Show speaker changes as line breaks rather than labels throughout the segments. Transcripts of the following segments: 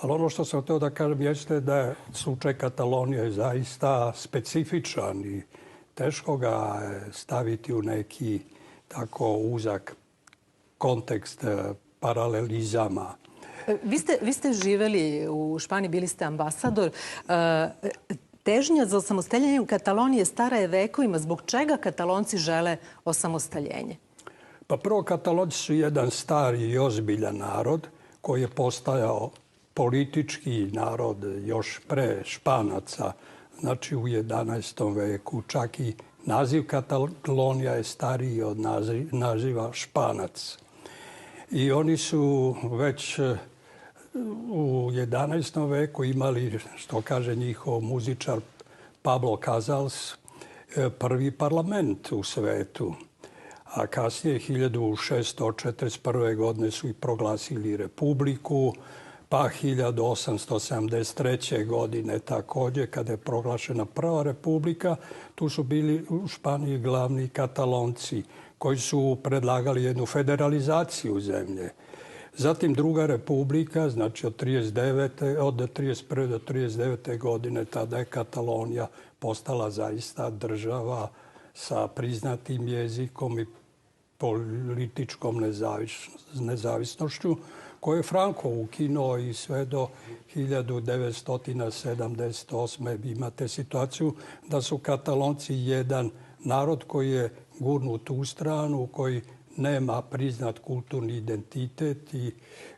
Ali ono što sam htio da kažem jeste da je slučaj Katalonije zaista specifičan i teško ga staviti u neki tako uzak kontekst paralelizama.
Vi ste živeli u Španiji, bili ste ambasador. Težnja za osamostaljenjem Katalonije stara je vekovima. Zbog čega Katalonci žele osamostaljenje?
Pa prvo, Katalonci su jedan stari i ozbiljan narod koji je postajao politički narod još pre Španaca, znači u 11. veku. Čak i naziv Katalonija je stariji od naziva Španac. I oni su već u 11. veku imali, što kaže njihov muzičar Pablo Casals, prvi parlament u svetu. A kasnije, 1641. godine su i proglasili republiku, pa 1873. godine također, kada je proglašena prva republika, tu su bili u Španiji glavni Katalonci koji su predlagali jednu federalizaciju zemlje. Zatim druga republika, znači od 31. do 39. godine, tada je Katalonija postala zaista država sa priznatim jezikom i političkom nezavisnošću koju je Franco ukinuo i sve do 1978. Imate situaciju da su Katalonci jedan narod koji je gurnut u stranu, koji nema priznat kulturni identitet. I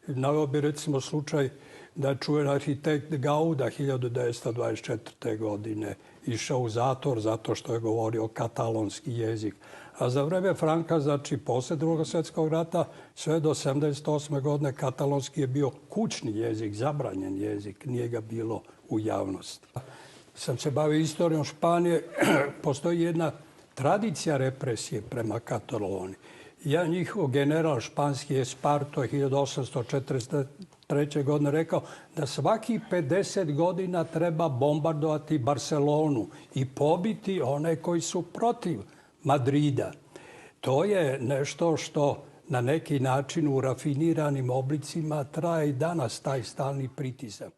naveo bi recimo slučaj da je čuven arhitekt Gauda 1924. godine išao u zatvor zato što je govorio katalonski jezik. A za vreme Franka, znači posle Drugog svjetskog rata, sve do 1978. godine katalonski je bio kućni jezik, zabranjen jezik, nije ga bilo u javnosti. Sam se bavio istorijom Španije, postoji jedna tradicija represije prema Kataloniji. Ja njihov general španski Esparto je 1843. godine rekao da svaki 50 godina treba bombardovati Barcelonu i pobiti one koji su protiv Madrida. To je nešto što na neki način u rafiniranim oblicima traje i danas, taj stalni pritisak.